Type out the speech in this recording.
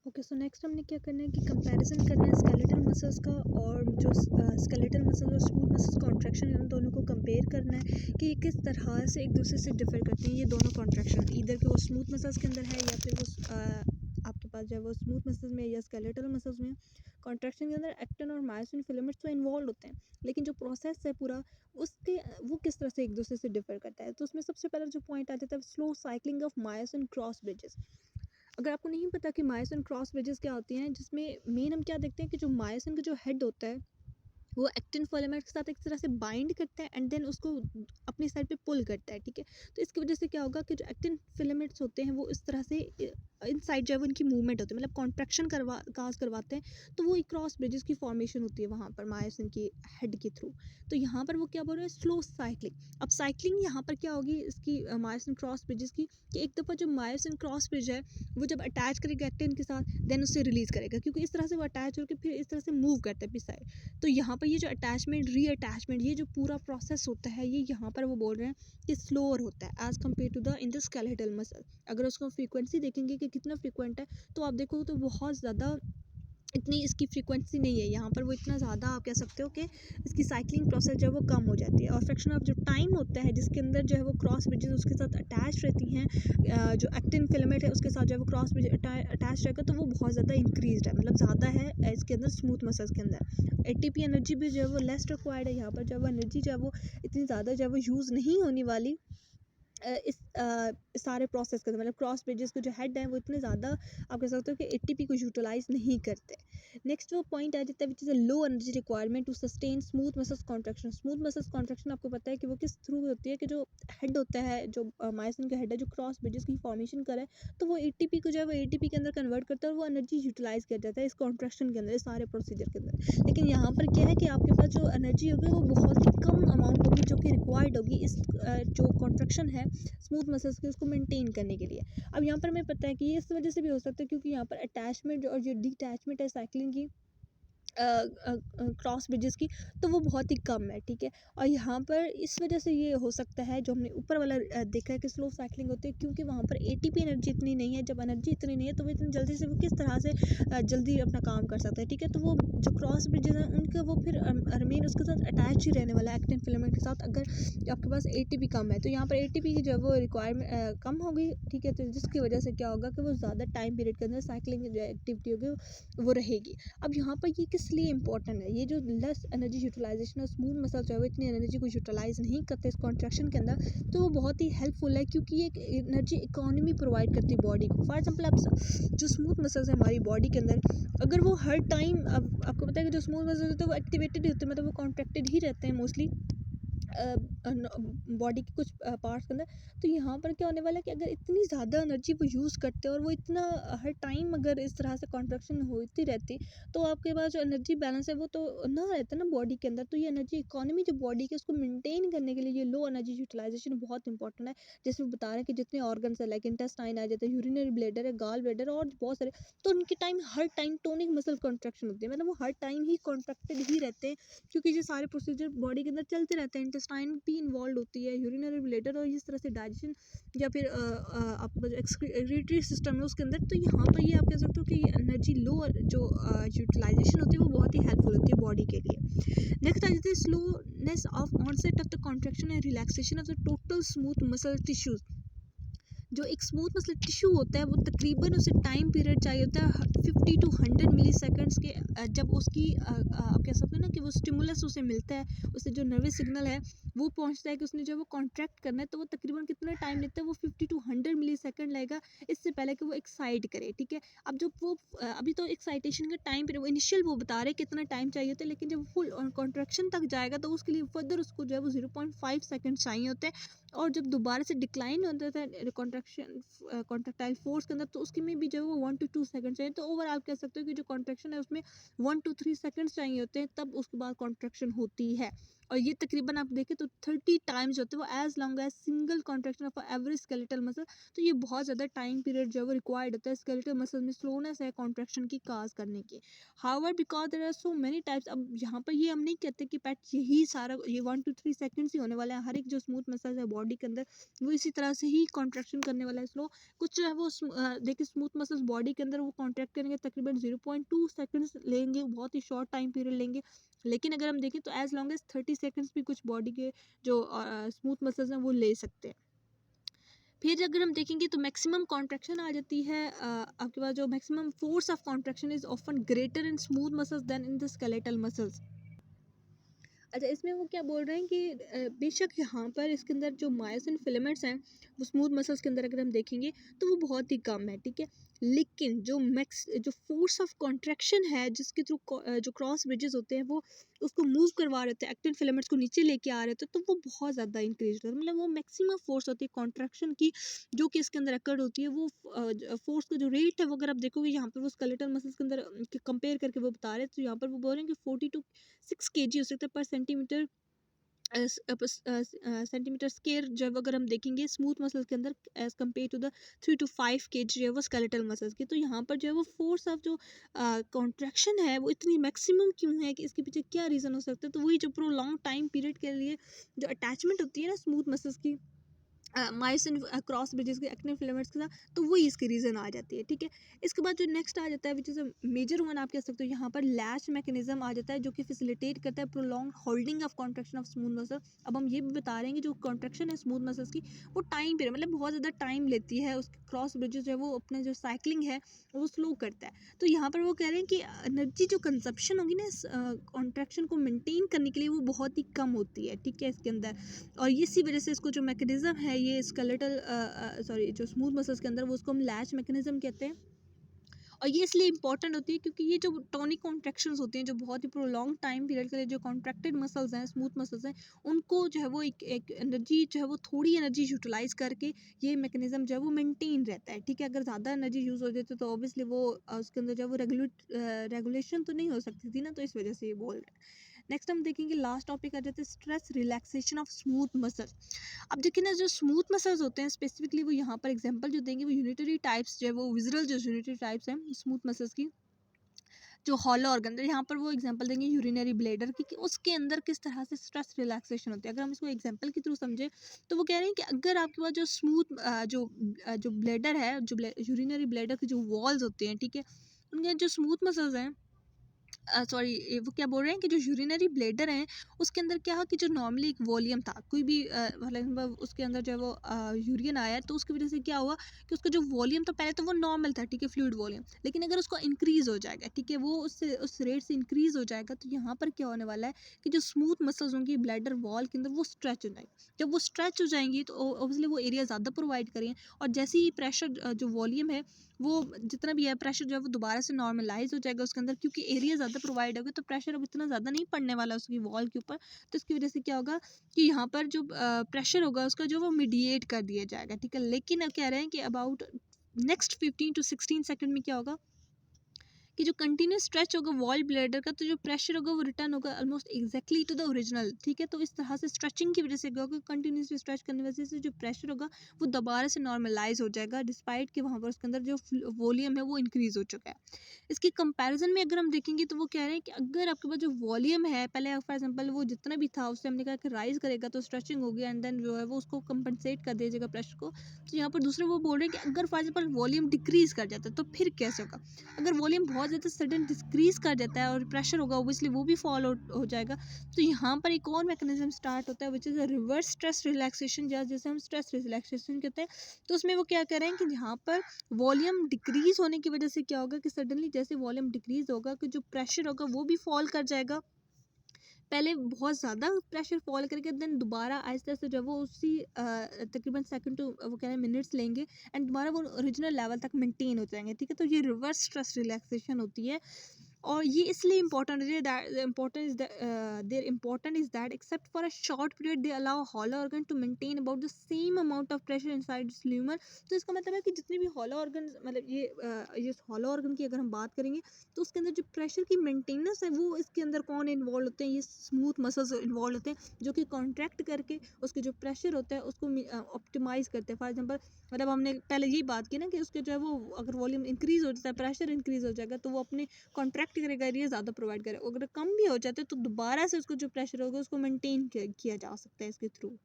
Okay, so next हमने क्या करना है कि कंपैरिजन करना है स्केलेटल मसल्स का, और जो स्केलेटल मसल्स और स्मूथ मसल्स कॉन्ट्रैक्शन है उन दोनों को कंपेयर करना है कि ये किस तरह से एक दूसरे से डिफर करते हैं। ये दोनों कॉन्ट्रैक्शन इधर के वो स्मूथ मसल्स के अंदर है या फिर वो आपके पास जो है वो स्मूथ मसल्स में या स्केलेटल मसल्स में। कॉन्ट्रैक्शन के अंदर एक्टिन और मायोसिन फिलामेंट्स तो इन्वॉल्व होते हैं, लेकिन जो प्रोसेस है पूरा उसके वो किस तरह से एक दूसरे से डिफर करता है। तो उसमें सबसे पहला जो पॉइंट आ जाता है slow cycling of myosin cross bridges. अगर आपको नहीं पता कि मायोसिन क्रॉस ब्रिजेस क्या होती हैं, जिसमें मेन हम क्या देखते हैं कि जो मायोसिन का जो हेड होता है वो एक्टिन फिलामेंट के साथ एक तरह से बाइंड करता है एंड देन उसको अपनी साइड पे पुल करता है, ठीक है। तो इसकी वजह से क्या होगा कि जो एक्टिन फिलामेंट्स होते हैं वो इस तरह से इन साइड जो है वो उनकी मूवमेंट होती है, मतलब कॉन्ट्रैक्शन काज करवाते हैं। तो वो एक क्रॉस ब्रिजेस की फॉर्मेशन होती है वहाँ पर मायोसिन की हेड के थ्रू। तो यहाँ पर वो क्या बोल रहे हैं, स्लो साइक्लिंग। अब साइक्लिंग यहाँ पर क्या होगी इसकी मायोसिन क्रॉस ब्रिजेस की, कि एक दफ़ा जो मायोसिन क्रॉस ब्रिज है वो जब अटैच करेगा एक्टिन के साथ देन उससे रिलीज करेगा, क्योंकि इस तरह से वो अटैच होकर फिर इस तरह से मूव करता है अपनी साइड। तो यहाँ पर ये जो अटैचमेंट री अटैचमेंट ये जो पूरा प्रोसेस होता है ये यहाँ पर वो बोल रहे हैं कि स्लोअर होता है as compared to the in the skeletal muscle. अगर उसको फ्रीक्वेंसी देखेंगे कि कितना फ्रीक्वेंट है, तो आप देखो तो बहुत ज़्यादा इतनी इसकी फ्रीक्वेंसी नहीं है यहाँ पर, वो इतना ज़्यादा आप कह सकते हो कि इसकी साइक्लिंग प्रोसेस जो है वो कम हो जाती है। और फ्रैक्शन ऑफ जो टाइम होता है जिसके अंदर जो है वो क्रॉस ब्रिजेस उसके साथ अटैच रहती हैं, जो एक्टिन फिलामेंट है उसके साथ जो है वो क्रॉस ब्रिज अटैच रहेगा, तो वो बहुत ज़्यादा इंक्रीज है, मतलब ज़्यादा है इसके अंदर स्मूथ मसल्स के अंदर। एटीपी एनर्जी भी जो है वो लेस रिक्वायर्ड है यहाँ पर, जो है वो एनर्जी जो है वो इतनी ज़्यादा जो है वो यूज़ नहीं होने वाली इस सारे प्रोसेस के अंदर, मतलब क्रॉस ब्रिजेस के जो हेड हैं वो इतने ज़्यादा आप कह सकते हो कि एटीपी को यूटिलाइज नहीं करते। नेक्स्ट वो पॉइंट आ जाता है which is a low energy requirement to sustain smooth muscles contraction. Smooth muscles contraction आपको पता है कि वो किस थ्रू होती है, कि जो हेड होता है जो मायोसिन का हेड है जो क्रॉस ब्रिजेस की फॉर्मेशन करे, तो वो एटीपी को जो है वो एटीपी के अंदर कन्वर्ट करता है और वो एनर्जी यूटिलाइज कर जाता है इस कॉन्ट्रैक्शन के अंदर, इस सारे प्रोसीजर के अंदर। लेकिन यहाँ पर क्या है कि आपके पास जो एनर्जी होगी वो बहुत ही कम अमाउंट होगी जो कि रिक्वायर्ड होगी इस जो कॉन्ट्रैक्शन है स्मूथ मसल्स के उसको मेंटेन करने के लिए। अब यहाँ पर हमें पता है कि ये इस वजह से भी हो सकता है क्योंकि यहाँ पर अटैचमेंट और जो डिटैचमेंट है साइकिलिंग की क्रॉस ब्रिजेस की, तो वो बहुत ही कम है, ठीक है। और यहाँ पर इस वजह से ये हो सकता है जो हमने ऊपर वाला देखा है कि स्लो साइकिलिंग होती है, क्योंकि वहाँ पर एटीपी एनर्जी इतनी नहीं है। जब एनर्जी इतनी नहीं है तो वो इतनी जल्दी से वो किस तरह से जल्दी अपना काम कर सकता है, ठीक है। तो वो जो क्रॉस ब्रिजेस हैं उनका वो फिर रिमेन उसके साथ अटैच ही रहने वाला है एक्टिन फिलामेंट के साथ, अगर आपके पास एटीपी कम है। तो यहाँ पर एटीपी की जो है वो रिक्वायरमेंट कम होगी, ठीक है। तो जिसकी वजह से क्या होगा कि वो ज़्यादा टाइम पीरियड के अंदर साइकिलिंग जो एक्टिविटी होगी वो रहेगी। अब यहाँ पर ये किस लिए इंपॉर्टेंट है, ये जो लेस एनर्जी यूटिलाइजेशन और स्मूथ मसल जो है वो इतनी एनर्जी को यूटिलाइज नहीं करते इस कॉन्ट्रैक्शन के अंदर, तो वो बहुत ही हेल्पफुल है क्योंकि ये एक एनर्जी इकोनॉमी प्रोवाइड करती है बॉडी को। फॉर एग्जांपल आप जो स्मूथ मसल्स है हमारी बॉडी के अंदर, अगर वो हर टाइम, अब आपको पता है कि जो स्मूथ मसल्स होते हैं वो एक्टिवेटेड ही होते हैं, मतलब वो कॉन्ट्रैक्टेड ही रहते हैं मोस्टली बॉडी के कुछ पार्ट्स के अंदर। तो यहाँ पर क्या होने वाला है कि अगर इतनी ज़्यादा एनर्जी वो यूज़ करते हैं और वो इतना हर टाइम अगर इस तरह से कॉन्ट्रैक्शन होती रहती, तो आपके पास जो एनर्जी बैलेंस है वो तो ना रहता ना बॉडी के अंदर। तो ये एनर्जी इकोनॉमी जो बॉडी के उसको मेंटेन करने के लिए ये लो एनर्जी यूटिलाइजेशन बहुत इंपॉर्टेंट है। जैसे वो बता रहे हैं कि जितने ऑर्गन्स है लाइक इंटेस्टाइन आ जाते हैं, यूरिनरी ब्लैडर है, गॉल ब्लैडर और बहुत सारे, तो उनकी टाइम हर टाइम टोनिक मसल कॉन्ट्रैक्शन होती है, मतलब वो हर टाइम ही कॉन्ट्रैक्टेड ही रहते हैं, क्योंकि ये सारे प्रोसीजर बॉडी के अंदर चलते रहते हैं। इंटेस्टाइन भी इन्वॉल्व होती है, यूरिनरी ब्लैडर और इस तरह से डाइजेशन या फिर आपका जो एक्सक्रीटरी सिस्टम है उसके अंदर। तो यहाँ पर ये आप कह सकते हो कि एनर्जी लो जो यूटिलाइजेशन होती है वो बहुत ही हेल्पफुल होती है बॉडी के लिए। नेक्स्ट आ जाती है slowness of onset of the contraction and relaxation of the total smooth muscle tissues. जो एक स्मूथ मसल टिश्यू होता है वो तकरीबन उसे टाइम पीरियड चाहिए होता है 50 to 100 मिली सेकेंड्स के, जब उसकी आप कह सकते हो ना कि वो स्टिमुलस उसे मिलता है, उसे जो नर्वस सिग्नल है वो पहुंचता है कि उसने जो वो कॉन्ट्रैक्ट करना है, तो वो तकरीबन कितना टाइम लेता है, वो 50 to 100 मिली सेकेंड लगेगा इससे पहले कि वो एक्साइट करे, ठीक है। अब जब वो अभी तो एक्साइटेशन का टाइम पीरियड इनिशियल वो बता रहे कितना टाइम चाहिए होता है, लेकिन जब फुल कॉन्ट्रैक्शन तक जाएगा तो उसके लिए फर्दर उसको जो है वो 0.5 सेकेंड चाहिए होते हैं। और जब दोबारा से डिक्लाइन होता था कॉन्ट्रैक्टाइल फोर्स के अंदर, तो उसके में भी जो है वो 1 to 2 सेकंड चाहिए। तो ओवरऑल कह सकते हो कि जो कॉन्ट्रैक्शन है उसमें 1 to 3 सेकंड्स चाहिए होते हैं, तब उसके बाद कॉन्ट्रैक्शन होती है। और ये तकरीबन आप देखें तो 30 टाइम्स होते हैं वो as long as single contraction of every skeletal muscle. तो ये बहुत ज़्यादा टाइम पीरियड जो है वो रिक्वायर्ड होता है स्केलेटल मसल में स्लोनेस है कॉन्ट्रैक्शन की काज करने की। However because there are so many types, अब यहाँ पर ये हम नहीं कहते कि पैट यही सारा ये 1 to 3 सेकेंड्स ही होने वाला है, हर एक जो स्मूथ मसल है बॉडी के अंदर वो इसी तरह से ही कॉन्ट्रैक्शन करने वाला है स्लो। कुछ जो है वो देखिए स्मूथ मसल्स बॉडी के अंदर वो कॉन्ट्रैक्ट करेंगे तकरीबन 0.2 सेकेंड्स लेंगे, बहुत ही शॉर्ट टाइम पीरियड लेंगे। लेकिन अगर हम देखें तो एज लॉन्ग एज 30 सेकेंड्स भी कुछ बॉडी के जो स्मूथ मसल्स हैं वो ले सकते हैं। फिर अगर हम देखेंगे तो मैक्सिमम कॉन्ट्रैक्शन आ जाती है आपके पास, जो maximum force of contraction is often greater in smooth muscles than in the skeletal muscles. अच्छा, इसमें वो क्या बोल रहे हैं कि बेशक यहाँ पर इसके अंदर जो मायोसिन फिलामेंट्स हैं वो स्मूथ मसल्स के अंदर अगर हम देखेंगे तो वो बहुत ही कम है, ठीक है। लेकिन जो फोर्स ऑफ कॉन्ट्रैक्शन है जिसके थ्रू जो क्रॉस ब्रिजेस होते हैं वो उसको मूव करवा रहे थे, एक्टिन फिलामेंट्स को नीचे लेके आ रहे थे, तो वो बहुत ज़्यादा इंक्रीज होता है। मतलब वो मैक्सिमम फोर्स होती है कॉन्ट्रैक्शन की जो कि इसके अंदर अकर्ड होती है। वो फोर्स का जो रेट है वो अगर आप देखोगे यहाँ पर वो स्केलेटल मसल्स के अंदर कंपेयर करके वो बता रहे हैं, तो यहाँ पर वो बोल रहे हैं कि 40 to 6 kg हो सकता है पर सेंटीमीटर सेंटीमीटर स्केयर जो है वो अगर हम देखेंगे स्मूथ मसल्स के अंदर as compared to the 3 to 5 kg जो है वो स्केलेटल मसल्स की। तो यहाँ पर जो है वो फोर्स ऑफ जो कॉन्ट्रैक्शन है वो इतनी मैक्सिमम क्यों है, कि इसके पीछे क्या रीज़न हो सकता है। तो वही जो प्रोलॉन्ग टाइम पीरियड के लिए जो अटैचमेंट होती है ना स्मूथ मसल्स की मायोसिन क्रॉस ब्रिजेस के एक्टिन फिलामेंट्स के साथ, तो वही इसकी रीज़न आ जाती है, ठीक है। इसके बाद जो नेक्स्ट आ जाता है which is a major one आप कह सकते हो, यहाँ पर लैच मैकेनिज्म आ जाता है जो कि फैसिलिटेट करता है prolong holding of contraction of smooth muscle. अब हम ये भी बता रहे हैं कि जो कॉन्ट्रैक्शन है स्मूथ मसल्स की वो टाइम पीरियड मतलब बहुत ज़्यादा टाइम लेती है, उसके क्रॉस ब्रिजेस जो है वो अपने जो साइकिलिंग है वो स्लो करता है। तो यहाँ पर वो कह रहे हैं कि एनर्जी जो कंजप्शन होगी ना इस कॉन्ट्रैक्शन को मेनटेन करने के लिए वो बहुत ही कम होती है, ठीक है, इसके अंदर। और इसी वजह से इसको जो मैकेनिज्म है ये स्केलेटल जो स्मूथ मसल्स के अंदर वो उसको हम लैच मैकेनिज्म कहते हैं। और ये इसलिए इंपॉर्टेंट होती है क्योंकि ये जो टोनिक कॉन्ट्रैक्शंस होती हैं जो बहुत ही प्रोलॉन्ग टाइम पीरियड के लिए जो कॉन्ट्रैक्टेड मसल्स हैं स्मूथ मसल्स हैं उनको जो है वो एक एनर्जी जो है वो थोड़ी एनर्जी यूटिलाइज करके ये मैकेनिज्म जो है वो मेंटेन रहता है, ठीक है। अगर ज़्यादा एनर्जी यूज़ हो जाती तो ऑब्वियसली वो उसके अंदर जो है वो रेगुलेशन तो नहीं हो सकती थी ना, तो इस वजह से ये बोल रहे हैं। नेक्स्ट हम देखेंगे लास्ट टॉपिक आ जाता है stress relaxation of smooth muscles. अब देखिए ना जो स्मूथ मसल्स होते हैं स्पेसिफिकली वो यहाँ पर एग्जांपल जो देंगे वो यूनिटरी टाइप्स जो है वो विजुअल जो यूनिटरी टाइप्स हैं स्मूथ मसल्स की, जो हॉलो ऑर्गन है यहाँ पर वो एग्जांपल देंगे यूरिनरी ब्लैडर की कि उसके अंदर किस तरह से स्ट्रेस रिलैक्सेशन होती है। अगर हम इसको एग्जांपल के थ्रू समझे तो वो कह रहे हैं कि अगर आपके पास जो स्मूथ जो ब्लैडर है, जो यूरिनरी ब्लैडर की जो वॉल्स होते हैं, ठीक है, उनके जो स्मूथ मसल्स हैं सॉरी वो क्या बोल रहे हैं कि जो यूरिनरी ब्लैडर हैं उसके अंदर क्या है कि जो नॉर्मली एक वॉल्यूम था कोई भी मतलब उसके अंदर जो है वो यूरिन आया है तो उसकी वजह से क्या हुआ कि उसका जो वॉल्यूम था पहले तो वो नॉर्मल था, ठीक है, फ्लूइड वॉल्यूम, लेकिन अगर उसको इंक्रीज हो जाएगा, ठीक है, वो उससे उस रेट से इंक्रीज हो जाएगा तो यहाँ पर क्या होने वाला है कि जो स्मूथ मसल्स होंगी ब्लैडर वॉल के अंदर वो स्ट्रेच हो जाएंगी। जब वो स्ट्रेच हो जाएंगी तो ऑब्वियसली वो एरिया ज़्यादा प्रोवाइड करेंगे और जैसे ही प्रेशर जो वॉल्यूम है वो जितना भी है प्रेशर जो है वो दोबारा से नॉर्मलाइज हो जाएगा उसके अंदर, क्योंकि एरिया ज़्यादा प्रोवाइड होगा तो प्रेशर अब इतना ज़्यादा नहीं पड़ने वाला उसकी वॉल के ऊपर। तो इसकी वजह से क्या होगा कि यहाँ पर जो प्रेशर होगा उसका जो वो मीडिएट कर दिया जाएगा, ठीक है। लेकिन अब कह रहे हैं कि अबाउट नेक्स्ट 15 to 16 सेकेंड में क्या होगा कि जो कंटिन्यूस स्ट्रेच होगा वॉल ब्लैडर का तो जो प्रेशर होगा वो रिटर्न होगा almost exactly to the original, ठीक है। तो इस तरह से स्ट्रेचिंग की वजह से क्या होगा, कंटिन्यूसली स्ट्रेच करने की वजह से जो प्रेशर होगा वो दोबारा से नॉर्मलाइज हो जाएगा डिस्पाइट कि वहाँ पर उसके अंदर जो वॉल्यूम है वो इंक्रीज हो चुका है। इसकी कंपैरिजन में अगर हम देखेंगे तो वो कह रहे हैं कि अगर आपके पास जो वॉल्यूम है पहले फॉर एग्जाम्पल वो जितना भी था उससे हमने कहा कि राइज करेगा तो स्ट्रेचिंग होगी एंड देन जो है वो उसको कंपनसेट कर दीजिएगा प्रेशर को। तो यहाँ पर दूसरे वो बोल रहे हैं कि अगर फॉर एग्जाम्पल वॉल्यूम डिक्रीज कर जाता है तो फिर कैसे होगा। अगर वॉल्यूम बहुत ज़्यादा सडन डिक्रीज कर जाता है और प्रेशर होगा ओबियसली वो भी फॉल आउट हो जाएगा। तो यहाँ पर एक और मैकेनिज्म स्टार्ट होता है which is a reverse stress relaxation, जैसे हम स्ट्रेस रिलैक्सेशन कहते हैं। तो उसमें वो क्या कर रहे हैं कि यहाँ पर वॉल्यूम डिक्रीज होने की वजह से क्या होगा कि सडनली जैसे वॉल्यूम डिक्रीज होगा कि जो प्रेशर होगा वो भी फॉल कर जाएगा। पहले बहुत ज़्यादा प्रेशर फॉल करके देन दोबारा आहिस्ते आहिस्ते जो है वो उसी तकरीबन सेकंड टू वो कह रहे हैं मिनट्स लेंगे एंड दोबारा वो ओरिजिनल लेवल तक मेंटेन हो जाएंगे, ठीक है। तो ये रिवर्स स्ट्रेस रिलैक्सेशन होती है। और ये इसलिए इम्पोर्टेंट है there important is that except for a short period they allow hollow organ to maintain about the same amount of pressure inside its lumen. तो इसका मतलब है कि जितने भी हॉलो ऑर्गन, मतलब ये हॉलो ऑर्गन की अगर हम बात करेंगे तो उसके अंदर जो प्रेशर की मेंटेनेंस है वो इसके अंदर कौन इन्वॉल्व होते हैं, ये स्मूथ मसल्स इन्वॉल्व होते हैं जो कि कॉन्ट्रैक्ट करके उसके जो प्रेशर होता है उसको ऑप्टिमाइज करते हैं। फॉर एग्जांपल मतलब हमने पहले यही बात की ना कि उसके जो है वो अगर वॉल्यूम इंक्रीज हो जाता है, प्रेशर इंक्रीज हो जाएगा तो वो अपने कॉन्ट्रैक्ट करेगा, एरिया ज़्यादा प्रोवाइड करेगा। अगर कम भी हो जाता है तो दोबारा से उसको जो प्रेशर होगा उसको मेंटेन किया जा सकता है इसके थ्रू।